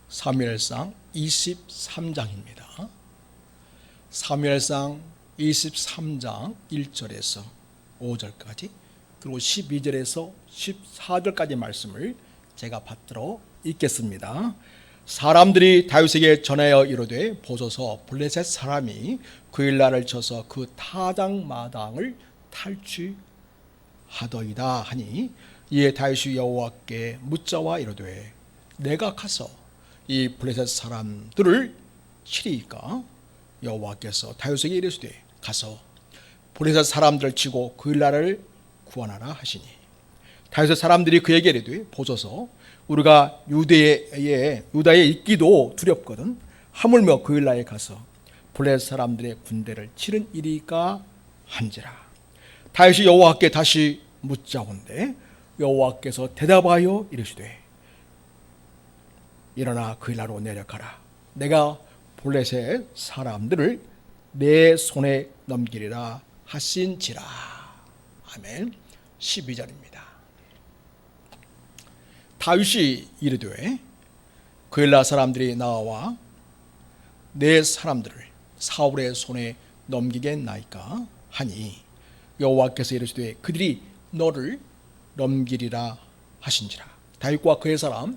사무엘상 23장입니다. 사무엘상 23장 1절에서 5절까지 그리고 12절에서 14절까지 말씀을 제가 받들어 읽겠습니다. 사람들이 다윗에게 전하여 이르되 보소서 블레셋 사람이 그일라를 쳐서 그 타작마당을 탈취하더이다 하니 이에 다윗이 여호와께 묻자와 이르되 내가 가서 이 블레셋 사람들을 치리이까? 여호와께서 다윗에게 이르시되 가서 블레셋 사람들을 치고 그일라를 구원하라 하시니 다윗의 사람들이 그에게 이르되 보소서 우리가 유다에 있기도 두렵거든 하물며 그일라에 가서 블레셋 사람들의 군대를 치른 일이까 한지라. 다윗이 여호와께 다시 묻자온데 여호와께서 대답하여 이르시되 일어나 그일라로 내려가라. 내가 블레셋 사람들을 내 손에 넘기리라 하신지라. 아멘. 12절입니다. 다윗이 이르되 그일라 사람들이 나와 내 사람들을 사울의 손에 넘기겠나이까 하니 여호와께서 이르시되 그들이 너를 넘기리라 하신지라. 다윗과 그의 사람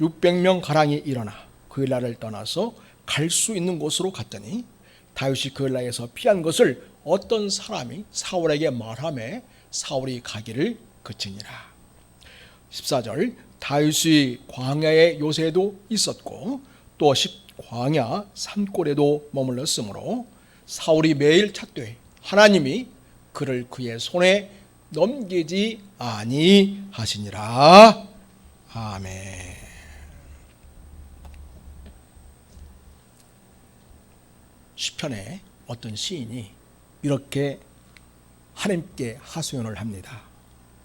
600명 가량이 일어나 그일라를 떠나서 갈 수 있는 곳으로 갔더니 다윗이 그일라에서 피한 것을 어떤 사람이 사울에게 말하매 사울이 가기를 그치니라. 14절 다윗이 광야의 요새도 있었고 또 광야 산골에도 머물렀으므로 사울이 매일 찾되 하나님이 그를 그의 손에 넘기지 아니하시니라. 아멘. 시편에 어떤 시인이 이렇게 하나님께 하소연을 합니다.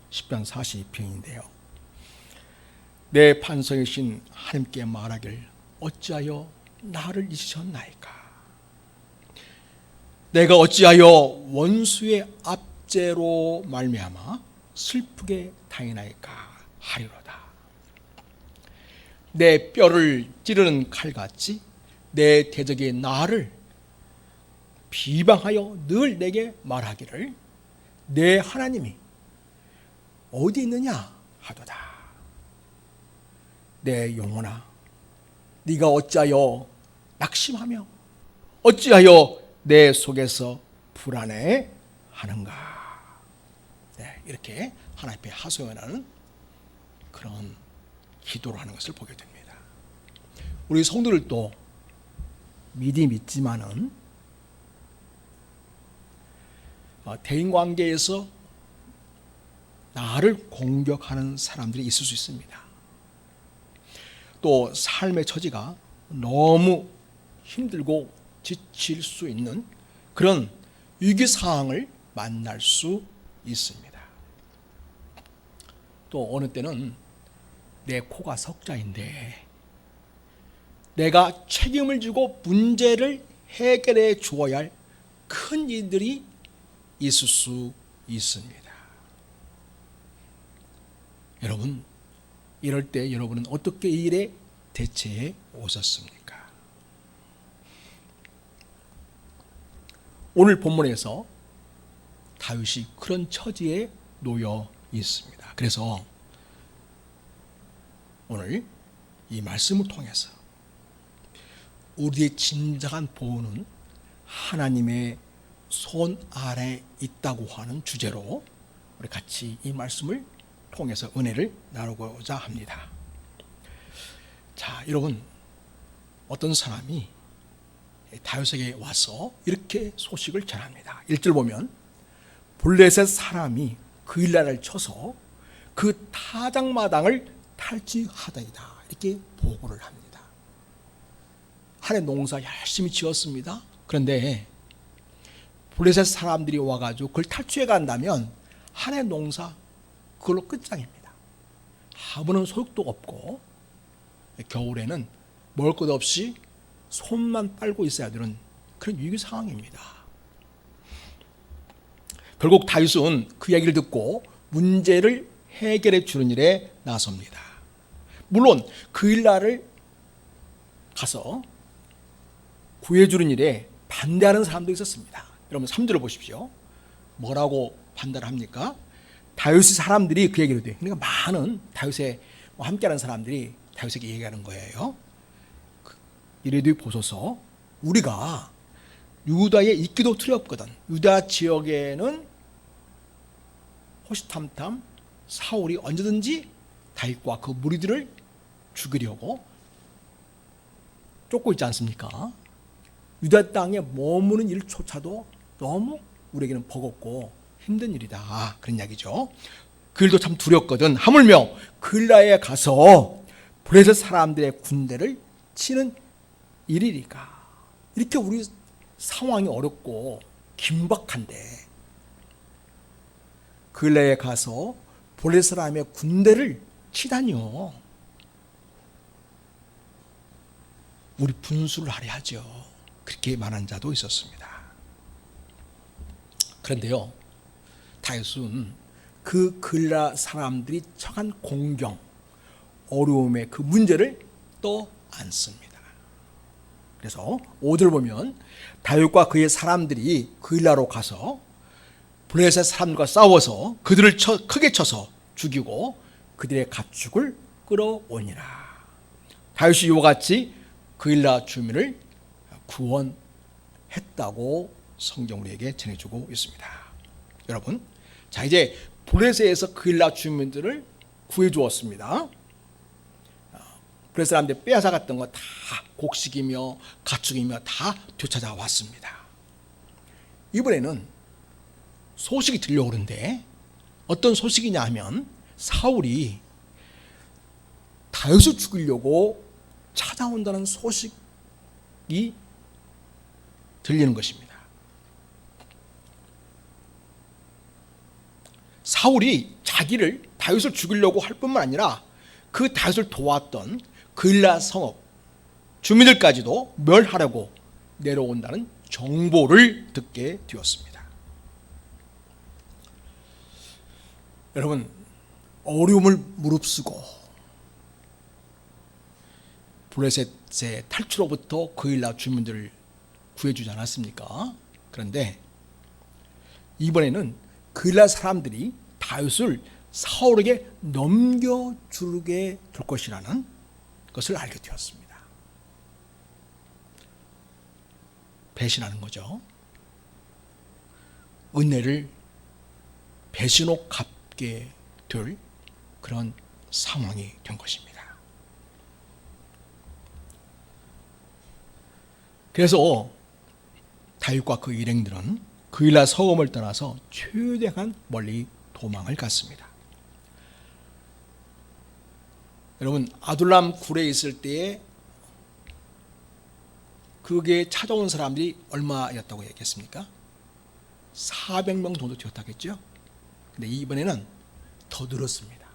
시편 42편인데요. 내 판서이신 하나님께 말하길 어찌하여 나를 잊으셨나이까? 내가 어찌하여 원수의 압제로 말미암아 슬프게 다니나이까 하리로다. 내 뼈를 찌르는 칼같이 내 대적이 나를 비방하여 늘 내게 말하기를 내 하나님이 어디 있느냐 하도다. 내 영혼아 네가 어찌하여 낙심하며 어찌하여 내 속에서 불안해하는가. 네, 이렇게 하나님 앞에 하소연하는 그런 기도를 하는 것을 보게 됩니다. 우리 성도들도 믿지만은 대인관계에서 나를 공격하는 사람들이 있을 수 있습니다. 또 삶의 처지가 너무 힘들고 지칠 수 있는 그런 위기상황을 만날 수 있습니다. 또 어느 때는 내 코가 석자인데 내가 책임을 지고 문제를 해결해 주어야 할 큰 일들이 있을 수 있습니다. 여러분, 이럴 때 여러분은 어떻게 이 일에 대처해 오셨습니까? 오늘 본문에서 다윗이 그런 처지에 놓여 있습니다. 그래서 오늘 이 말씀을 통해서 우리의 진정한 보호는 하나님의 손 아래 있다고 하는 주제로 우리 같이 이 말씀을 통해서 은혜를 나누고자 합니다. 자, 여러분, 어떤 사람이 다윗에게 와서 이렇게 소식을 전합니다. 1절 보면 블레셋 사람이 그일라를 쳐서 그 타작마당을 탈취하더이다. 이렇게 보고를 합니다. 한 해 농사 열심히 지었습니다. 그런데 블레셋 사람들이 와가지고 그걸 탈취해 간다면 한 해 농사 그걸로 끝장입니다. 아무런 소득도 없고 겨울에는 먹을 것 없이 손만 빨고 있어야 되는 그런 위기 상황입니다. 결국 다윗은 그 이야기를 듣고 문제를 해결해 주는 일에 나섭니다. 물론 그일라를 가서 구해주는 일에 반대하는 사람도 있었습니다. 여러분 3절을 보십시오. 뭐라고 반대를 합니까? 다윗의 사람들이 그 얘기를 해요. 그러니까 많은 다윗에 함께하는 사람들이 다윗에게 얘기하는 거예요. 이래도 보소서, 우리가 유다에 있기도 두렵거든. 유다 지역에는 호시탐탐 사울이 언제든지 다윗과 그 무리들을 죽이려고 쫓고 있지 않습니까? 유다 땅에 머무는 일조차도 너무 우리에게는 버겁고 힘든 일이다, 그런 이야기죠. 그 일도 참 두렵거든. 하물며 글라에 가서 블레셋 사람들의 군대를 치는 일이니까. 이렇게 우리 상황이 어렵고 긴박한데 글라에 가서 블레셋 사람의 군대를 치다니요. 우리 분수를 하려하죠. 그렇게 말한 자도 있었습니다. 그런데요, 다윗은 그 글라 사람들이 처한 공경, 어려움의 그 문제를 또 안습니다. 그래서 5절 보면 다윗과 그의 사람들이 글라로 가서 블레셋 사람들과 싸워서 그들을 크게 쳐서 죽이고 그들의 가축을 끌어오니라. 다윗이 이와 같이 글라 주민을 구원했다고 성경 우리에게 전해주고 있습니다. 여러분, 자 이제 블레셋에서 글라 주민들을 구해주었습니다. 블레셋 사람들 빼앗아갔던 거 다 곡식이며 가축이며 다 되찾아왔습니다. 이번에는 소식이 들려오는데 어떤 소식이냐 하면 사울이 다윗을 죽이려고 찾아온다는 소식이 들리는 것입니다. 사울이 자기를 다윗을 죽이려고 할 뿐만 아니라 그 다윗을 도왔던 글라 성읍 주민들까지도 멸하려고 내려온다는 정보를 듣게 되었습니다. 여러분, 어려움을 무릅쓰고 블레셋의 탈출로부터 그일라 주민들을 구해주지 않았습니까? 그런데 이번에는 그일라 사람들이 다윗을 사울에게 넘겨주게 될 것이라는 것을 알게 되었습니다. 배신하는 거죠. 은혜를 배신으로 갚게 될 그런 상황이 된 것입니다. 그래서 다윗과 그 일행들은 그일라 성읍을 떠나서 최대한 멀리 도망을 갔습니다. 여러분, 아둘람 굴에 있을 때에 그게 찾아온 사람들이 얼마였다고 얘기했습니까? 400명 정도 되었다겠죠? 근데 이번에는 더 늘었습니다.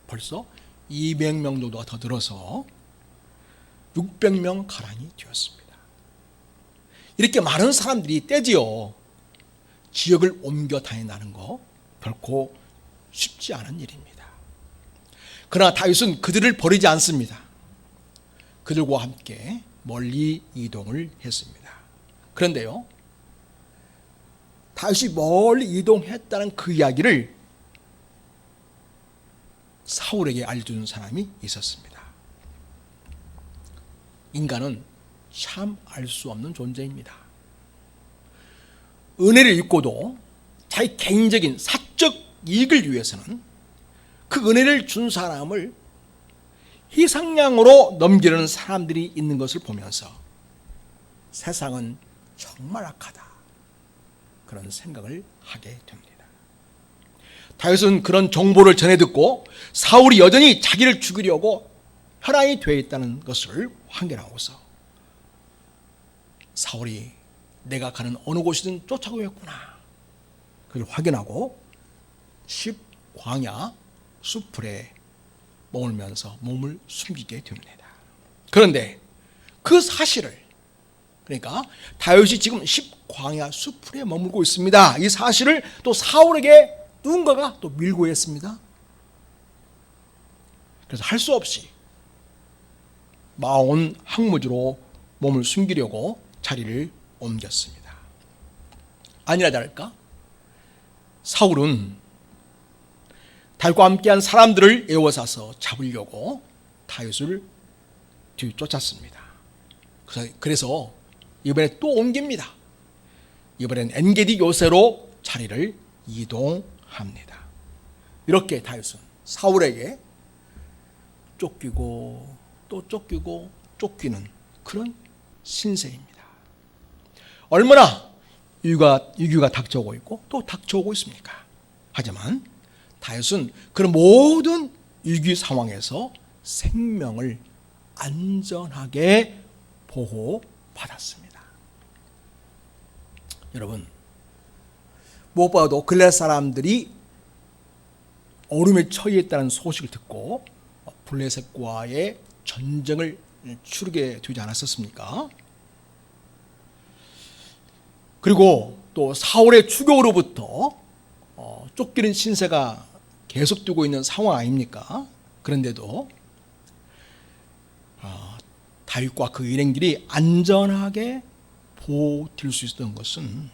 벌써 200명 정도가 더 늘어서 600명 가량이 되었습니다. 이렇게 많은 사람들이 떼지요. 지역을 옮겨 다닌다는 거 결코 쉽지 않은 일입니다. 그러나 다윗은 그들을 버리지 않습니다. 그들과 함께 멀리 이동을 했습니다. 그런데요, 다윗이 멀리 이동했다는 그 이야기를 사울에게 알려주는 사람이 있었습니다. 인간은 참 알 수 없는 존재입니다. 은혜를 입고도 자기 개인적인 사적 이익을 위해서는 그 은혜를 준 사람을 희생양으로 넘기려는 사람들이 있는 것을 보면서 세상은 정말 악하다, 그런 생각을 하게 됩니다. 다윗은 그런 정보를 전해 듣고 사울이 여전히 자기를 죽이려고 혈안이 되어 있다는 것을 확인하고서 사울이 내가 가는 어느 곳이든 쫓아오겠구나, 그걸 확인하고 10광야 수풀에 머물면서 몸을 숨기게 됩니다. 그런데 그 사실을, 그러니까 다윗이 지금 10광야 수풀에 머물고 있습니다, 이 사실을 또 사울에게 누군가가 또 밀고 했습니다. 그래서 할 수 없이 마온 항무지로 몸을 숨기려고 자리를 옮겼습니다. 아니나 다를까 사울은 다윗과 함께한 사람들을 에워싸서 잡으려고 다윗을 뒤쫓았습니다. 그래서 이번에 또 옮깁니다. 이번엔 엔게디 요새로 자리를 이동합니다. 이렇게 다윗은 사울에게 쫓기고 또 쫓기고 쫓기는 그런 신세입니다. 얼마나 위기가 닥쳐오고 있고 또 닥쳐오고 있습니까? 하지만 다윗은 그런 모든 위기 상황에서 생명을 안전하게 보호받았습니다. 여러분, 무엇보다도 글레앗 사람들이 어려움에 처해있다는 소식을 듣고 블레셋과의 전쟁을 치르게 되지 않았었습니까? 그리고 또 사울의 추격으로부터 쫓기는 신세가 계속되고 있는 상황 아닙니까? 그런데도 다윗과 그 일행들이 안전하게 보호될 수 있었던 것은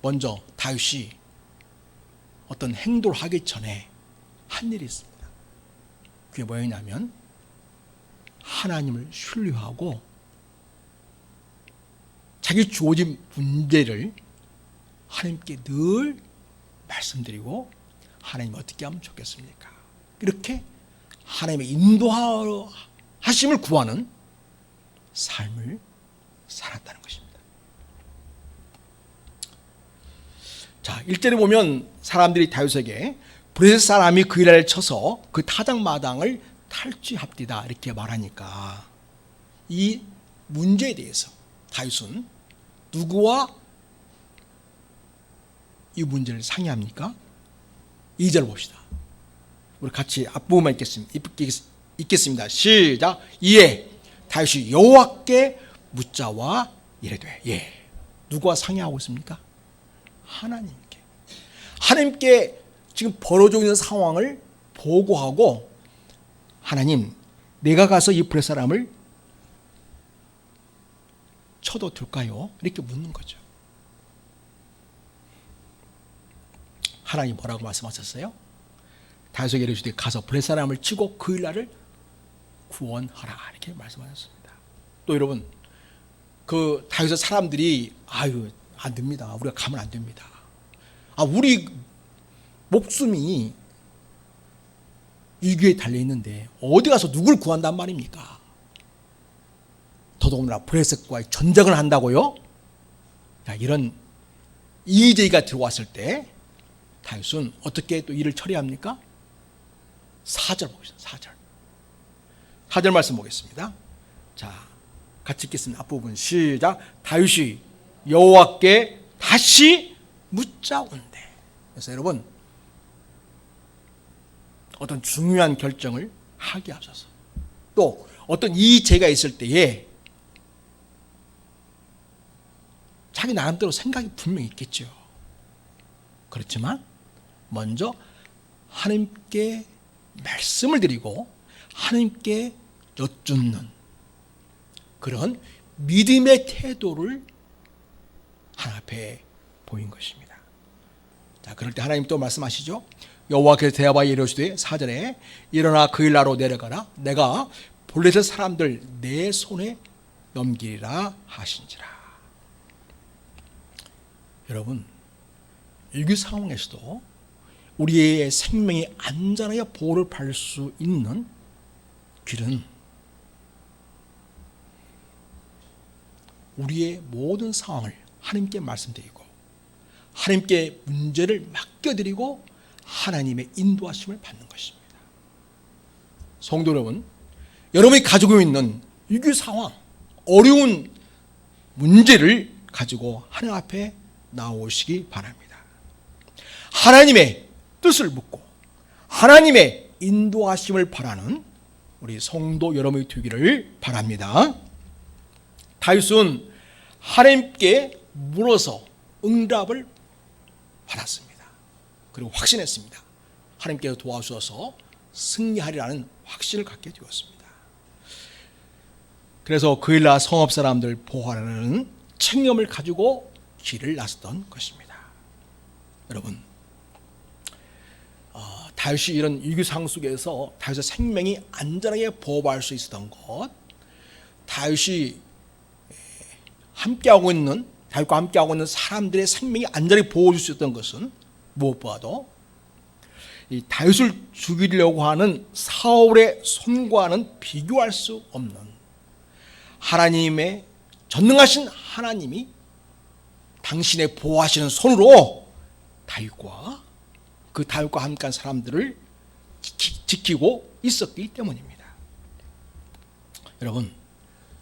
먼저 다윗이 어떤 행동을 하기 전에 한 일이 있습니다. 그게 뭐였냐면 하나님을 신뢰하고 자기 주어진 문제를 하나님께 늘 말씀드리고 하나님 어떻게 하면 좋겠습니까? 이렇게 하나님의 인도하심을 구하는 삶을 살았다는 것입니다. 자, 1절에 보면 사람들이 다윗에게 블레셋 사람이 그 일을 쳐서 그 타작마당을 탈취합디다 이렇게 말하니까 이 문제에 대해서 다윗은 누구와 이 문제를 상의합니까? 2절 봅시다. 우리 같이 앞부분만 읽겠습니다. 시작. 이에 다윗이 여호와께 묻자와 이르되. 누구와 상의하고 있습니까? 하나님께. 하나님께 지금 벌어지고 있는 상황을 보고하고 하나님, 내가 가서 이 블레셋 사람을 쳐도 될까요? 이렇게 묻는 거죠. 하나님 뭐라고 말씀하셨어요? 다윗에게 이르시되 가서 블레셋 사람을 치고 그 일날을 구원하라 이렇게 말씀하셨습니다. 또 여러분, 그 다윗의 사람들이 안 됩니다. 우리가 가면 안 됩니다. 우리 목숨이 위기에 달려 있는데 어디 가서 누굴 구한단 말입니까? 더더군다나 블레셋과의 전쟁을 한다고요? 이런 이의제기가 들어왔을 때 다윗은 어떻게 또 일을 처리합니까? 4절 보겠습니다. 4절 말씀 보겠습니다. 자, 같이 읽겠습니다. 앞부분 시작. 다윗이 여호와께 다시 묻자온대. 그래서 여러분, 어떤 중요한 결정을 하게 하셔서 또 어떤 이의제기가 있을 때에 자기 나름대로 생각이 분명히 있겠죠. 그렇지만 먼저 하나님께 말씀을 드리고 하나님께 여쭙는 그런 믿음의 태도를 하나님 앞에 보인 것입니다. 자, 그럴 때 하나님 또 말씀하시죠. 여호와께서 대하여 이르시되 4절에 일어나 그 일나로 내려가라. 내가 블레셋 사람들 내 손에 넘기리라 하신지라. 여러분, 위기 상황에서도 우리의 생명이 안전하게 보호를 받을 수 있는 길은 우리의 모든 상황을 하나님께 말씀드리고 하나님께 문제를 맡겨드리고 하나님의 인도하심을 받는 것입니다. 성도 여러분, 여러분이 가지고 있는 위기 상황, 어려운 문제를 가지고 하나님 앞에 나오시기 바랍니다. 하나님의 뜻을 묻고 하나님의 인도하심을 바라는 우리 성도 여러분이 되기를 바랍니다. 다윗은 하나님께 물어서 응답을 받았습니다. 그리고 확신했습니다. 하나님께서 도와주셔서 승리하리라는 확신을 갖게 되었습니다. 그래서 그일라 성읍 사람들 보호하라는 책념을 가지고 길을 나섰던 것입니다. 여러분, 다윗이 이런 위기상 속에서 다윗의 생명이 안전하게 보호할 수 있었던 것, 다윗이 다윗과 함께하고 있는 사람들의 생명이 안전하게 보호해 줄 수 있었던 것은 무엇보다도 이 다윗을 죽이려고 하는 사울의 손과는 비교할 수 없는 하나님의 전능하신 하나님이 당신의 보호하시는 손으로 다윗과 함께한 사람들을 지키고 있었기 때문입니다. 여러분,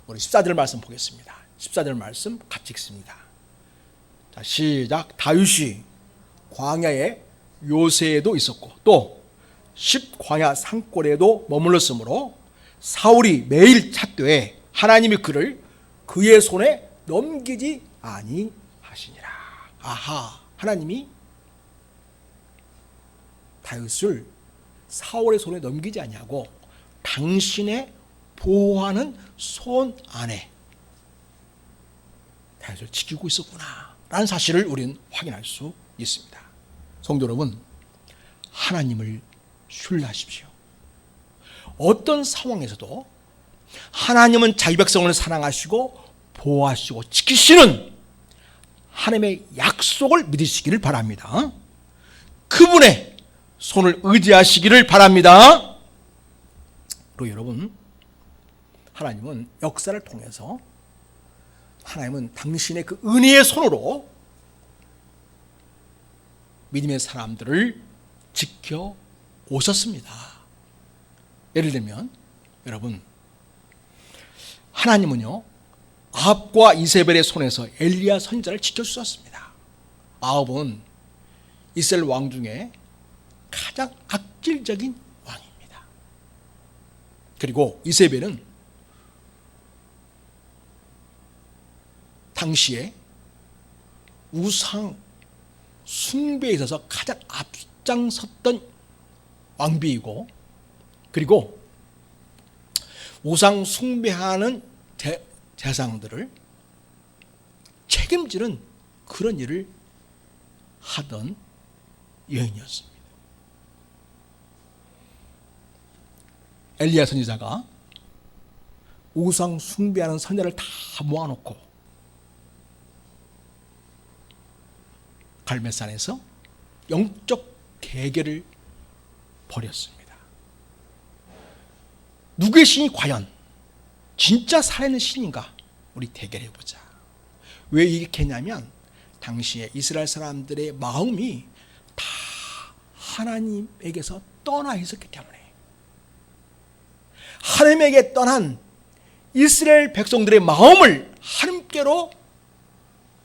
우리 14절 말씀 보겠습니다. 14절 말씀 같이 읽습니다. 자, 시작. 다윗이 광야에 요새에도 있었고 또 십광야 산골에도 머물렀으므로 사울이 매일 찾되 하나님이 그를 그의 손에 넘기지 아니하시니라. 아하, 하나님이 다윗을 사울의 손에 넘기지 아니하고 당신의 보호하는 손 안에 다윗을 지키고 있었구나 라는 사실을 우리는 확인할 수 있습니다. 성도 여러분, 하나님을 신뢰하십시오. 어떤 상황에서도 하나님은 자기 백성을 사랑하시고 보호하시고 지키시는 하나님의 약속을 믿으시기를 바랍니다. 그분의 손을 의지하시기를 바랍니다. 그리고 여러분, 하나님은 역사를 통해서 하나님은 당신의 그 은혜의 손으로 믿음의 사람들을 지켜 오셨습니다. 예를 들면 여러분, 하나님은요 아합과 이세벨의 손에서 엘리야 선지자를 지켜주셨습니다. 아합은 이스라엘 왕 중에 가장 악질적인 왕입니다. 그리고 이세벨은 당시에 우상 숭배에 있어서 가장 앞장섰던 왕비이고, 그리고 우상 숭배하는 대상들을 책임지는 그런 일을 하던 여인이었습니다. 엘리야 선지자가 우상 숭배하는 선자를 다 모아놓고 갈멜산에서 영적 대결을 벌였습니다. 누구의 신이 과연 진짜 살아있는 신인가? 우리 대결해보자. 왜 이렇게 했냐면 당시에 이스라엘 사람들의 마음이 다 하나님에게서 떠나 있었기 때문에, 하나님에게 떠난 이스라엘 백성들의 마음을 하나님께로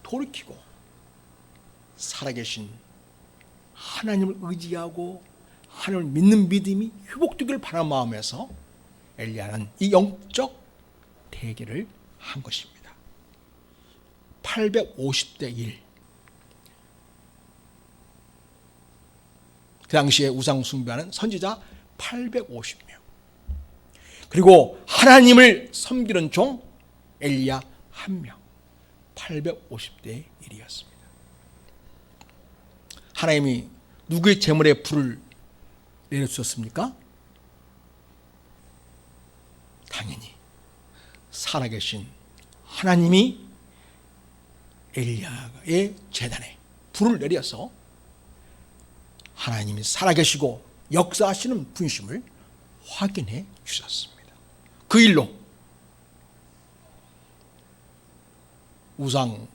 돌이키고 살아계신 하나님을 의지하고 하나님을 믿는 믿음이 회복되기를 바라는 마음에서 엘리야는 이 영적 대결을 한 것입니다. 850대 1. 그 당시에 우상 숭배하는 선지자 850명. 그리고 하나님을 섬기는 종 엘리야 1명. 850대 1이었습니다. 하나님이 누구의 재물에 불을 내려주셨습니까? 당연히 살아계신 하나님이 엘리야의 제단에 불을 내려서 하나님이 살아계시고 역사하시는 분심을 확인해 주셨습니다. 그 일로 우상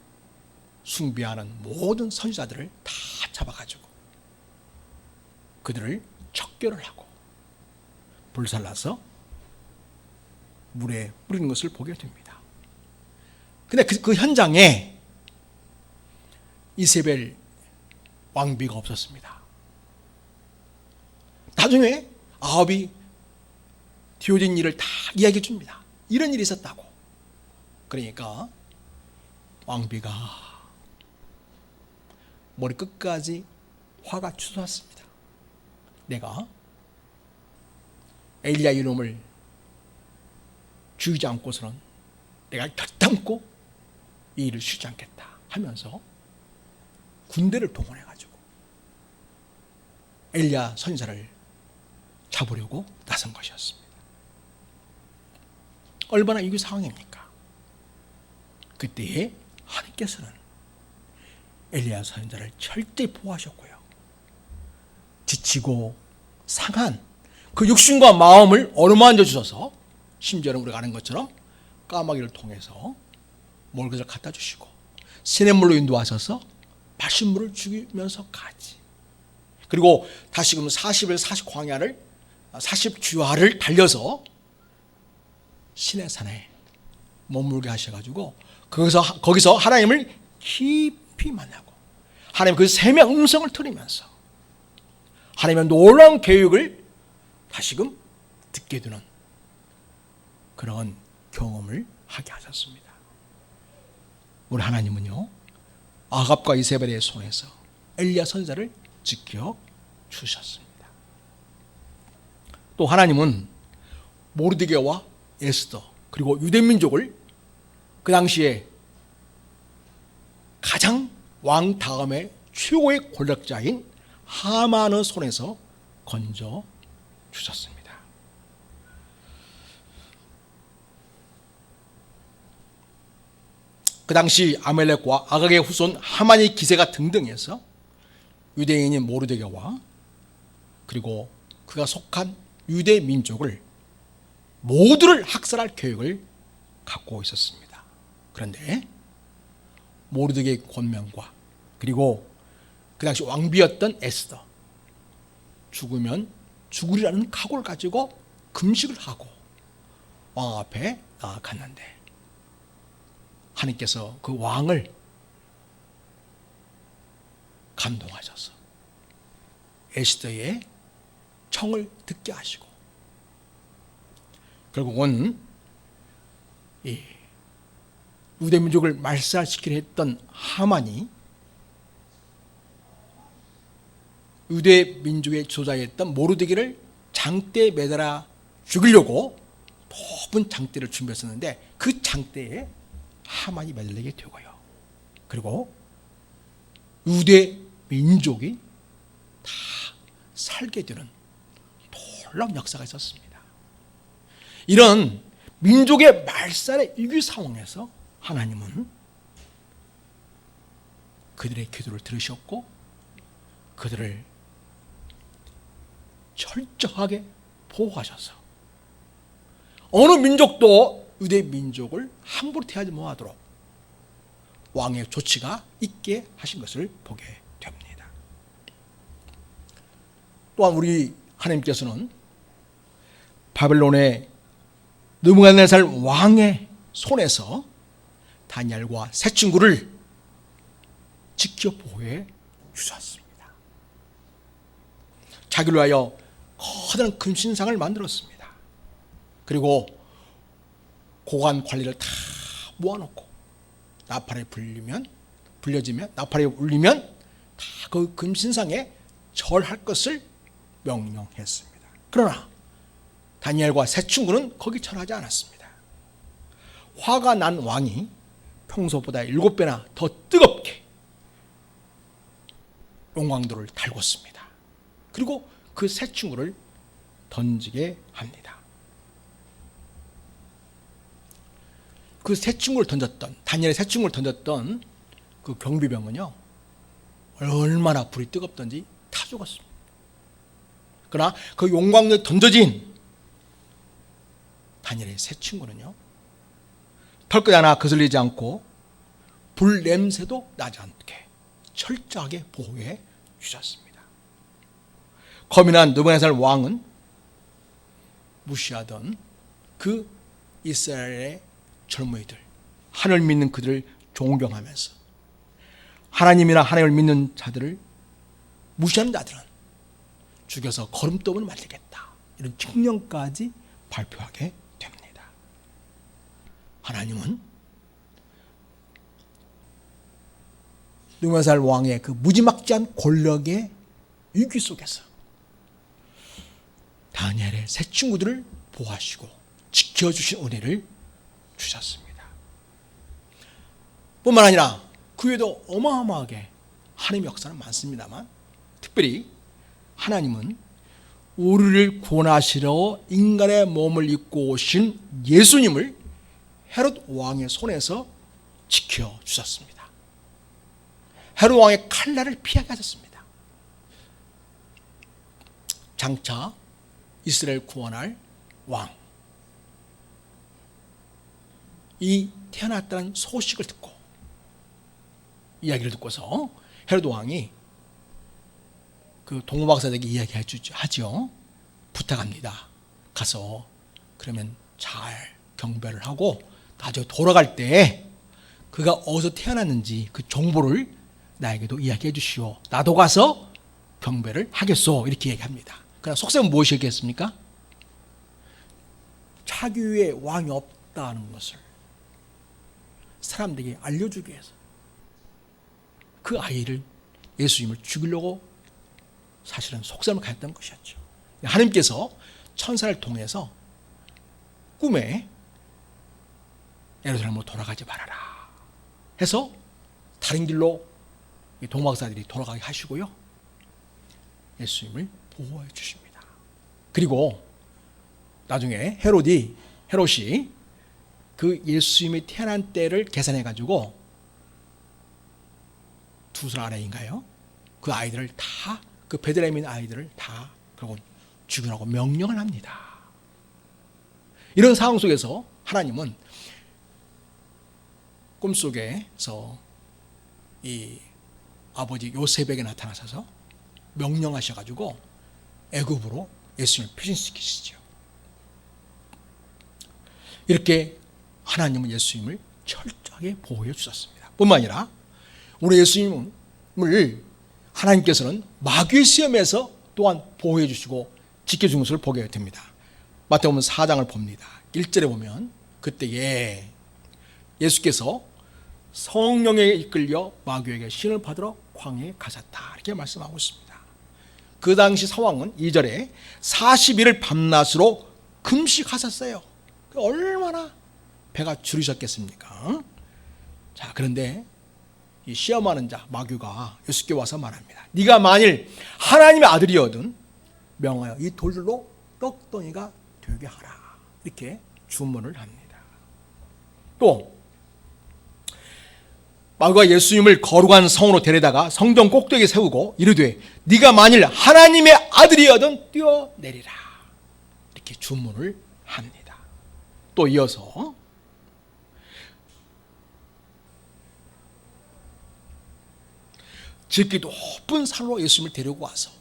숭배하는 모든 선지자들을 다 잡아가지고 그들을 척결을 하고 불살라서 물에 뿌리는 것을 보게 됩니다. 근데 그 현장에 이세벨 왕비가 없었습니다. 나중에 아합이 뒤어진 일을 다 이야기해 줍니다. 이런 일이 있었다고. 그러니까 왕비가 머리 끝까지 화가 치솟았습니다. 내가 엘리야 이놈을 죽이지 않고서는 내가 결단코 이 일을 쉬지 않겠다 하면서 군대를 동원해가지고 엘리야 선지자를 잡으려고 나선 것이었습니다. 얼마나 위기 상황입니까? 그때에 하나님께서는 엘리야 선지자를 철저히 보호하셨고요. 지치고 상한 그 육신과 마음을 어루만져 주셔서 심지어는 우리가 아는 것처럼 까마귀를 통해서 먹을 갖다 주시고 시냇물로 인도하셔서 마신 물을 죽이면서까지, 그리고 다시금 40일 40광야를 40주야를 달려서 시내산에 머물게 하셔가지고 거기서 하나님을 깊이 만나고 하나님 그 샘의 음성을 들으면서 하나님의 놀라운 계획을 다시금 듣게 되는 그런 경험을 하게 하셨습니다. 우리 하나님은요, 아합과 이세벨의 손에서 엘리야 선지자를 지켜 주셨습니다. 또 하나님은 모르드게와 에스더 그리고 유대 민족을 그 당시에 가장 왕 다음에 최고의 권력자인 하만의 손에서 건져 주셨습니다. 그 당시 아멜렉과 아각의 후손 하만의 기세가 등등해서 유대인인 모르드게와 그리고 그가 속한 유대 민족을 모두를 학살할 계획을 갖고 있었습니다. 그런데 모르드게의 권면과 그리고 그 당시 왕비였던 에스더, 죽으면 죽으리라는 각오를 가지고 금식을 하고 왕 앞에 나아갔는데 하나님께서 그 왕을 감동하셔서 에스더의 청을 듣게 하시고 결국은 이 유대 민족을 말살시키려 했던 하만이 유대 민족의 조자였던 모르드게를 장대에 매달아 죽이려고 높은 장대를 준비했었는데 그 장대에 하만이 매달리게 되고요. 그리고 유대 민족이 다 살게 되는 놀라운 역사가 있었습니다. 이런 민족의 말살의 위기 상황에서 하나님은 그들의 기도를 들으셨고 그들을 철저하게 보호하셔서 어느 민족도 유대 민족을 함부로 대하지 못하도록 왕의 조치가 있게 하신 것을 보게 됩니다. 또한 우리 하나님께서는 바벨론의 느부갓네살 왕의 손에서 다니엘과 세 친구를 지켜 보호해 주셨습니다. 자기를 위하여 커다란 금신상을 만들었습니다. 그리고 고관 관리를 다 모아놓고 나팔에 불려지면 나팔에 울리면 다 그 금신상에 절할 것을 명령했습니다. 그러나 다니엘과 세 친구는 거기 절하지 않았습니다. 화가 난 왕이 평소보다 7배나 더 뜨겁게 용광도를 달궜습니다. 그리고 그 세 친구를 던지게 합니다. 그 세 친구를 던졌던, 다니엘의 세 친구를 던졌던 그 경비병은요, 얼마나 불이 뜨겁던지 다 죽었습니다. 그러나 그 용광도에 던져진 다니엘의 세 친구는요, 털끝 하나 거슬리지 않고 불 냄새도 나지 않게 철저하게 보호해 주셨습니다. 겁이 난 느부갓네살 왕은 무시하던 그 이스라엘의 젊은이들, 하나님을 믿는 그들을 존경하면서 하나님이나 하나님을 믿는 자들을 무시하는 자들은 죽여서 거름돌을 만들겠다, 이런 칙령까지 발표하게 됩니다. 하나님은 느부갓네살 왕의 그 무지막지한 권력의 위기 속에서 다니엘의 세 친구들을 보호하시고 지켜주신 은혜를 주셨습니다. 뿐만 아니라 그 외에도 어마어마하게 하나님의 역사는 많습니다만, 특별히 하나님은 우리를 구원하시려 인간의 몸을 입고 오신 예수님을 헤롯 왕의 손에서 지켜주셨습니다. 헤롯 왕의 칼날을 피하게 하셨습니다. 장차 이스라엘 구원할 왕, 이 태어났다는 소식을 듣고, 이야기를 듣고서 헤롯 왕이 그 동무박사에게 이야기하죠. 부탁합니다. 가서 그러면 잘 경배를 하고 나중에 돌아갈 때 그가 어디서 태어났는지 그 정보를 나에게도 이야기해 주시오. 나도 가서 경배를 하겠소. 이렇게 얘기합니다. 그러나 속셈은 무엇이겠습니까? 자기 위에 왕이 없다는 것을 사람들에게 알려주기 위해서 그 아이를, 예수님을 죽이려고 사실은 속셈을 가졌던 것이었죠. 하나님께서 천사를 통해서 꿈에 예루살렘으로 돌아가지 말아라 해서 다른 길로 동박사들이 돌아가게 하시고요, 예수님을 보호해 주십니다. 그리고 나중에 헤롯이 그 예수님이 태어난 때를 계산해 가지고 2살 아래인가요? 그 아이들을 다, 그 베들레헴 있는 아이들을 다 결국 죽이라고 명령을 합니다. 이런 상황 속에서 하나님은 꿈속에서 이 아버지 요셉에게 나타나셔서 명령하셔가지고 애굽으로 예수님을 피신시키시죠. 이렇게 하나님은 예수님을 철저하게 보호해 주셨습니다. 뿐만 아니라 우리 예수님을 하나님께서는 마귀의 시험에서 또한 보호해 주시고 지켜준 것을 보게 됩니다. 마태복음 4장을 봅니다. 1절에 보면 그때에 예수께서 성령에 이끌려 마귀에게 신을 받으러 광야에 가셨다, 이렇게 말씀하고 있습니다. 그 당시 상황은 2절에 40일을 밤낮으로 금식하셨어요. 얼마나 배가 줄이셨겠습니까? 자, 그런데 이 시험하는 자 마귀가 예수께 와서 말합니다. 네가 만일 하나님의 아들이거든 명하여 이 돌들로 떡덩이가 되게 하라, 이렇게 주문을 합니다. 또 마귀가 예수님을 거룩한 성으로 데려다가 성전 꼭대기에 세우고 이르되 네가 만일 하나님의 아들이거든 뛰어내리라, 이렇게 주문을 합니다. 또 이어서 지극히 높은 산으로 예수님을 데리고 와서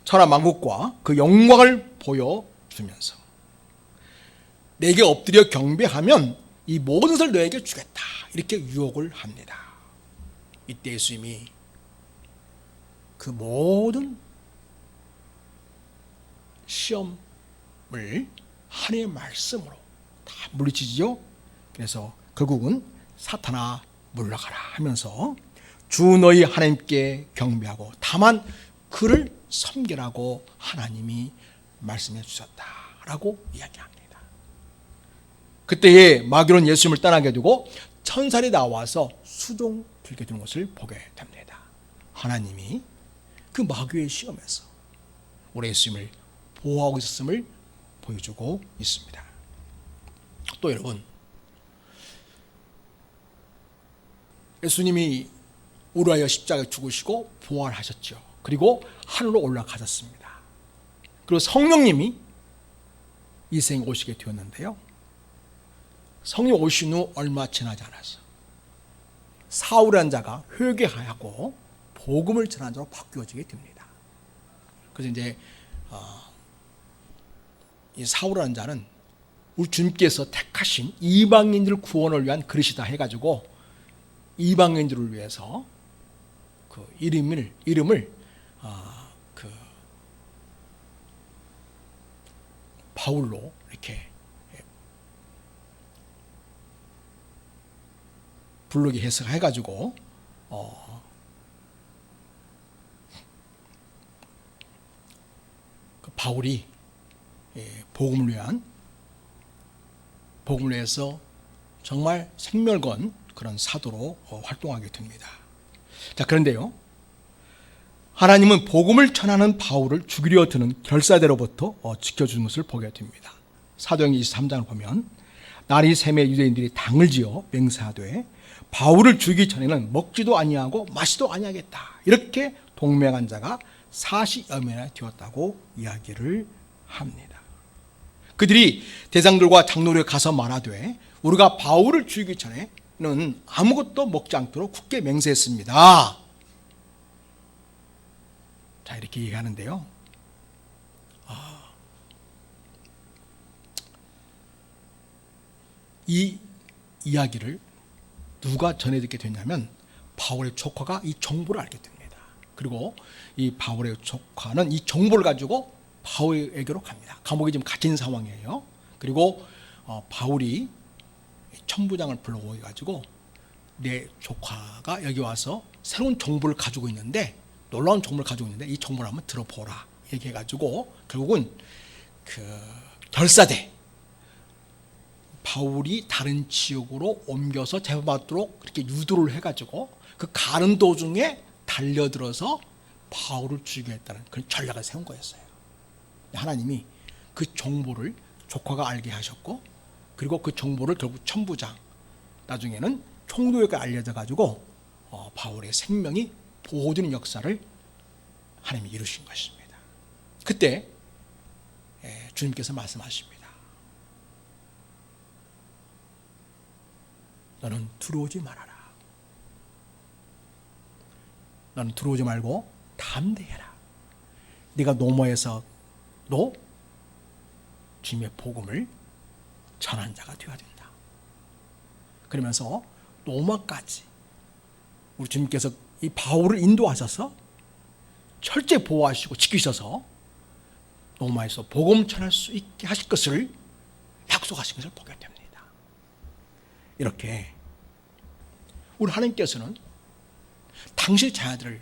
천하만국과 그 영광을 보여주면서 내게 엎드려 경배하면 이 모든 것을 너에게 주겠다, 이렇게 유혹을 합니다. 이때 예수님이 그 모든 시험을 하나님의 말씀으로 다 물리치지요. 그래서 결국은 사탄아 물러가라 하면서 주 너희 하나님께 경배하고 다만 그를 섬기라고 하나님이 말씀해 주셨다라고 이야기합니다. 그때에 마귀는 예수님을 떠나게 두고 천사들이 나와서 수종 들게 된 것을 보게 됩니다. 하나님이 그 마귀의 시험에서 우리 예수님을 보호하고 있었음을 보여주고 있습니다. 또 여러분, 예수님이 우리 위하여 십자가에 죽으시고 부활하셨죠. 그리고 하늘로 올라가셨습니다. 그리고 성령님이 이 세상에 오시게 되었는데요, 성령 오신 후 얼마 지나지 않아서 사울이라는 자가 회개하고 복음을 전하는 자로 바뀌어지게 됩니다. 그래서 이제 이 사울이라는 자는 우리 주님께서 택하신 이방인들 구원을 위한 그릇이다 해가지고 이방인들을 위해서 그 이름을 그 바울로 이렇게 부르게 해석해가지고 그 바울이 복음을 위해서 정말 생명을 건 그런 사도로 활동하게 됩니다. 자, 그런데요, 하나님은 복음을 전하는 바울을 죽이려 드는 결사대로부터 지켜주는 것을 보게 됩니다. 사도행전 23장을 보면 날이 새매 유대인들이 당을 지어 맹세하되 바울을 죽이기 전에는 먹지도 아니하고 마시도 아니하겠다, 이렇게 동맹한 자가 40여 명이나 되었다고 이야기를 합니다. 그들이 대장들과 장로들에 가서 말하되 우리가 바울을 죽이기 전에는 아무것도 먹지 않도록 굳게 맹세했습니다. 자, 이렇게 얘기하는데요, 이 이야기를 누가 전해 듣게 됐냐면 바울의 조카가 이 정보를 알게 됩니다. 그리고 이 바울의 조카는 이 정보를 가지고 바울에게로 갑니다. 감옥에 지금 갇힌 상황이에요. 그리고 바울이 천부장을 불러가지고 내 조카가 여기 와서 새로운 정보를 가지고 있는데, 놀라운 정보를 가지고 있는데 이 정보를 한번 들어보라 얘기해가지고 결국은 그 결사대, 바울이 다른 지역으로 옮겨서 재판받도록 그렇게 유도를 해가지고 그 가는 도중에 달려들어서 바울을 죽이겠다는 그런 전략을 세운 거였어요. 하나님이 그 정보를 조카가 알게 하셨고, 그리고 그 정보를 결국 천부장, 나중에는 총독에게 알려져 가지고 바울의 생명이 보호되는 역사를 하나님이 이루신 것입니다. 그때 주님께서 말씀하십니다. 너는 두려워하지 말아라. 너는 두려워하지 말고 담대해라. 네가 노마에서도 주님의 복음을 전한 자가 되어야 된다. 그러면서 노마까지 우리 주님께서 이 바울을 인도하셔서 철저히 보호하시고 지키셔서 노마에서 복음 전할 수 있게 하실 것을 약속하신 것을 보게 됩니다. 이렇게 우리 하나님께서는 당신의 자녀들을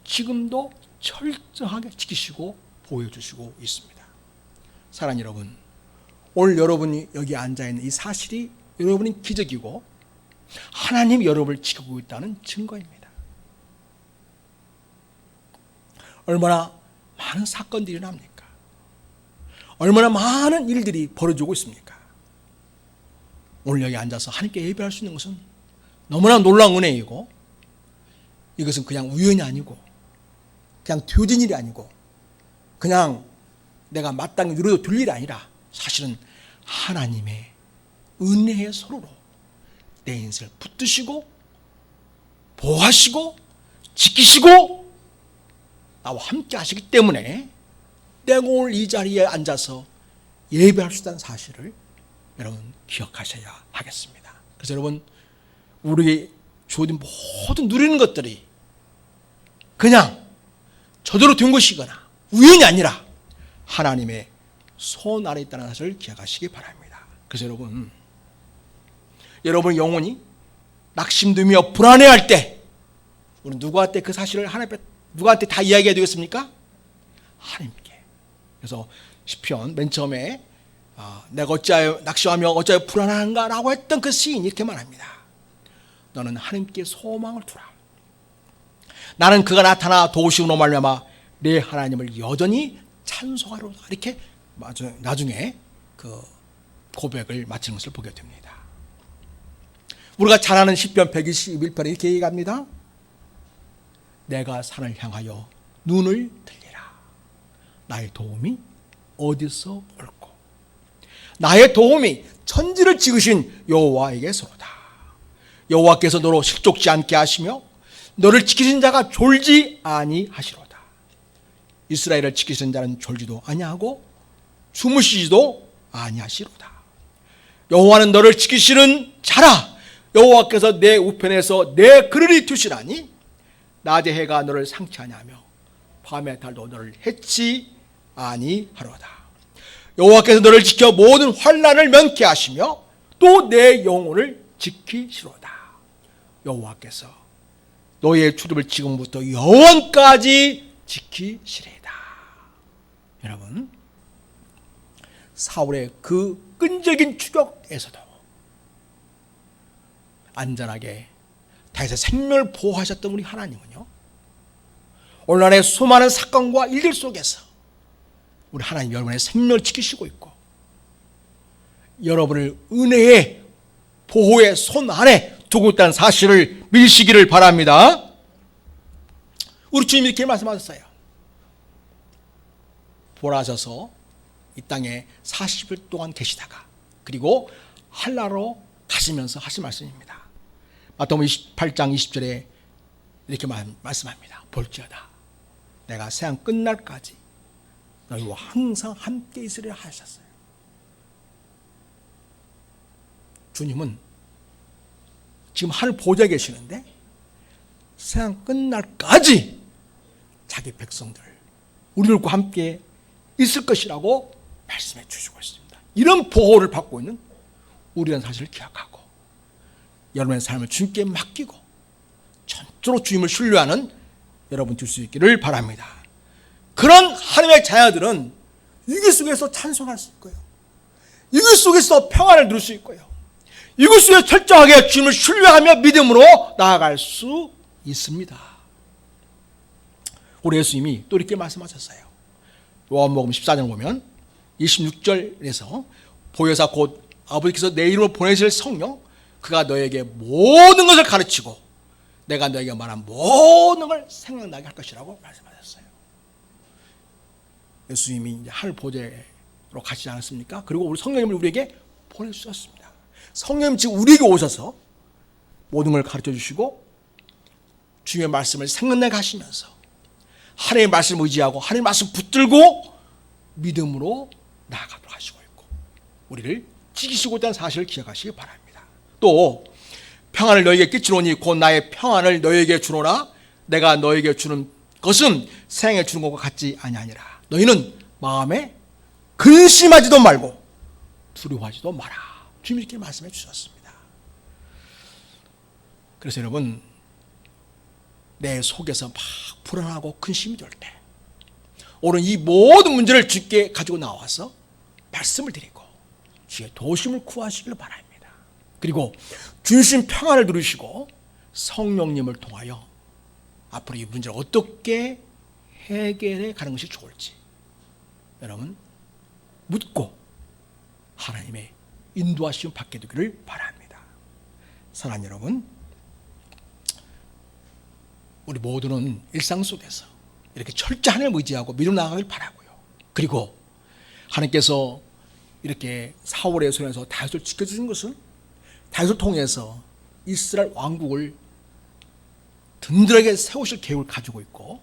지금도 철저하게 지키시고 보호해 주시고 있습니다. 사랑하는 여러분, 오늘 여러분이 여기 앉아있는 이 사실이 여러분이 기적이고 하나님이 여러분을 지키고 있다는 증거입니다. 얼마나 많은 사건들이 일어납니까? 얼마나 많은 일들이 벌어지고 있습니까? 오늘 여기 앉아서 하나님께 예배할 수 있는 것은 너무나 놀라운 은혜이고, 이것은 그냥 우연이 아니고 그냥 되어진 일이 아니고 그냥 내가 마땅히 누려도 될 일이 아니라 사실은 하나님의 은혜의 손으로 내 인생을 붙드시고 보호하시고 지키시고 나와 함께 하시기 때문에 내가 오늘 이 자리에 앉아서 예배할 수 있다는 사실을 여러분 기억하셔야 하겠습니다. 그래서 여러분, 우리 주어진 모든 누리는 것들이 그냥 저대로 된 것이거나 우연이 아니라 하나님의 손 아래 있다는 사실을 기억하시기 바랍니다. 그래서 여러분 영혼이 낙심되며 불안해할 때 우리 누구한테 그 사실을 누구한테 다 이야기해야 되겠습니까? 하나님께. 그래서 시편 맨 처음에 내가 어찌하여 낙심하며 어찌하여 불안한가 라고 했던 그 시인이 이렇게 말합니다. 너는 하나님께 소망을 두라. 나는 그가 나타나 도우심으로 말미암아 내 하나님을 여전히 찬송하리로다. 이렇게 나중에 그 고백을 마치는 것을 보게 됩니다. 우리가 잘 아는 시편 121편에 이렇게 얘기합니다. 내가 산을 향하여 눈을 들리라. 나의 도움이 어디서 올고 나의 도움이 천지를 지으신 여호와에게서로다. 여호와께서 너로 실족지 않게 하시며 너를 지키신 자가 졸지 아니하시로다. 이스라엘을 지키신 자는 졸지도 아니하고 주무시지도 아니하시로다. 여호와는 너를 지키시는 자라. 여호와께서 내 우편에서 내 그늘이 두시라니 낮의 해가 너를 상치 아니하며 밤의 달도 너를 해치 아니하로다. 여호와께서 너를 지켜 모든 환난을 면케 하시며 또 내 영혼을 지키시로다. 여호와께서 너의 출입을 지금부터 영원까지 지키시리다. 여러분, 사울의 그 끈질긴 추격에서도 안전하게 다윗의 생명을 보호하셨던 우리 하나님은요, 오늘날의 수많은 사건과 일들 속에서 우리 하나님 여러분의 생명을 지키시고 있고 여러분을 은혜의 보호의 손 안에 두고 있다는 사실을 믿으시기를 바랍니다. 우리 주님이 이렇게 말씀하셨어요. 보라셔서 이 땅에 40일 동안 계시다가 그리고 한라로 가시면서 하신 말씀입니다. 마태복음 28장 20절에 이렇게 말씀합니다. 볼지어다 내가 세상 끝날까지 너희와 항상 함께 있으리라 하셨어요. 주님은 지금 하늘 보좌에 계시는데 세상 끝날까지 자기 백성들 우리들과 함께 있을 것이라고 말씀해 주시고 있습니다. 이런 보호를 받고 있는 우리라는 사실을 기억하고 여러분의 삶을 주님께 맡기고 전적으로 주님을 신뢰하는 여러분 될 수 있기를 바랍니다. 그런 하나님의 자녀들은 위기 속에서 찬송할 수 있고요, 위기 속에서 평안을 누릴 수 있고요, 위기 속에서 철저하게 주님을 신뢰하며 믿음으로 나아갈 수 있습니다. 우리 예수님이 또 이렇게 말씀하셨어요. 요한복음 14장 보면 26절에서 보혜사 곧 아버지께서 내 이름으로 보내실 성령 그가 너에게 모든 것을 가르치고 내가 너에게 말한 모든 걸 생각나게 할 것이라고 말씀하셨어요. 예수님이 이제 하늘 보좌로 가시지 않았습니까? 그리고 우리 성령님을 우리에게 보내주셨습니다. 성령님 지금 우리에게 오셔서 모든 걸 가르쳐 주시고 주님의 말씀을 생각나게 하시면서 하나님의 말씀을 의지하고 하나님의 말씀 붙들고 믿음으로 나아가도록 하시고 있고 우리를 지키시고 있다는 사실을 기억하시기 바랍니다. 또 평안을 너에게 끼치노니 곧 나의 평안을 너에게 주노라. 내가 너에게 주는 것은 세상에 주는 것과 같지 아니하니라. 너희는 마음에 근심하지도 말고 두려워하지도 마라. 주님이 이렇게 말씀해 주셨습니다. 그래서 여러분 내 속에서 막 불안하고 근심이 될 때 오늘 이 모든 문제를 주께 가지고 나와서 말씀을 드리고 주의 도심을 구하시길 바랍니다. 그리고 주신 평안을 누리시고 성령님을 통하여 앞으로 이 문제를 어떻게 해결해 가는 것이 좋을지 여러분 묻고 하나님의 인도하심을 받게 되기를 바랍니다. 사랑하는 여러분, 우리 모두는 일상 속에서 이렇게 철저히 하나님을 의지하고 믿음 나가길 바라고요. 그리고 하나님께서 이렇게 사울의 손에서 다윗을 지켜주신 것은 다윗을 통해서 이스라엘 왕국을 든든하게 세우실 계획을 가지고 있고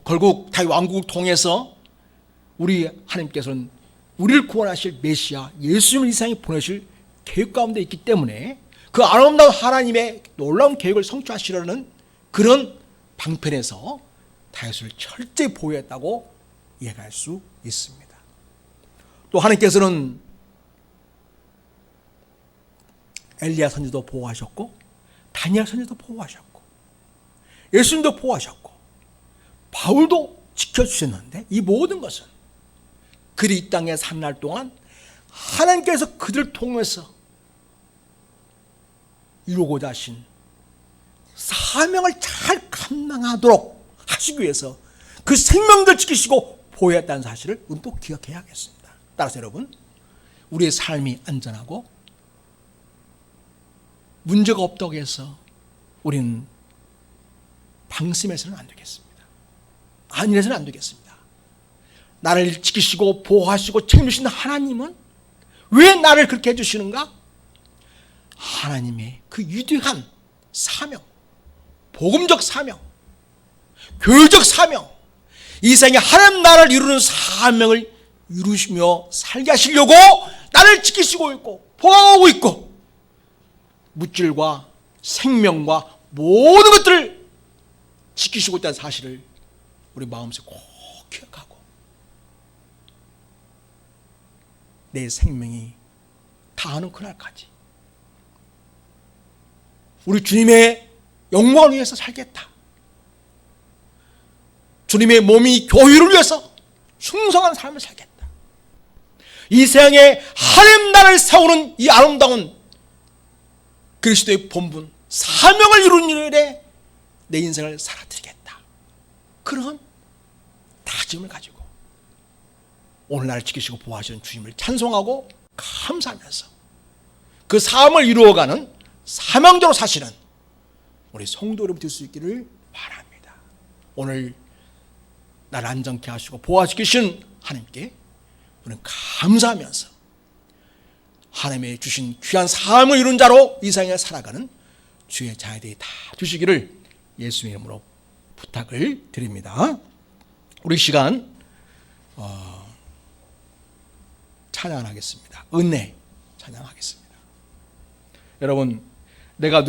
결국 다윗 왕국을 통해서 우리 하나님께서는 우리를 구원하실 메시아 예수님을 이 세상에 보내실 계획 가운데 있기 때문에 그 아름다운 하나님의 놀라운 계획을 성취하시려는 그런 방편에서 다윗을 철저히 보호했다고 이해할 수 있습니다. 또 하나님께서는 엘리야 선지도 보호하셨고 다니엘 선지도 보호하셨고 예수님도 보호하셨고 바울도 지켜주셨는데 이 모든 것은 그들이 이 땅에 산 날 동안 하나님께서 그들을 통해서 이루고자 하신 사명을 잘 감당하도록 하시기 위해서 그 생명들 지키시고 보호했다는 사실을 또 기억해야겠습니다. 따라서 여러분 우리의 삶이 안전하고 문제가 없다고 해서 우리는 방심해서는 안 되겠습니다. 안일해서는 안 되겠습니다. 나를 지키시고 보호하시고 책임지시는 하나님은 왜 나를 그렇게 해주시는가? 하나님의 그 위대한 사명, 복음적 사명, 교회적 사명, 이 세상에 하나님 나라를 이루는 사명을 이루시며 살게 하시려고 나를 지키시고 있고 보호하고 있고 물질과 생명과 모든 것들을 지키시고 있다는 사실을 우리 마음속에 꼭 기억하고 내 생명이 다하는 그날까지 우리 주님의 영광을 위해서 살겠다. 주님의 몸이 교회를 위해서 충성한 삶을 살겠다. 이 세상에 하나님 나라를 세우는 이 아름다운 그리스도의 본분, 사명을 이루는 일에 내 인생을 살아드리겠다. 그런 다짐을 가지고 오늘 나를 지키시고 보호하시는 주님을 찬송하고 감사하면서 그 삶을 이루어가는 사명자로 사시는 우리 성도 여러분 될 수 있기를 바랍니다. 오늘 나를 안정케 하시고 보호하시는 하나님께 우리는 감사하면서 하나님의 주신 귀한 삶을 이룬 자로 이 세상에 살아가는 주의 자녀들이 다 주시기를 예수의 이름으로 부탁을 드립니다. 우리 시간 찬양하겠습니다. 은혜 찬양하겠습니다. 여러분, 내가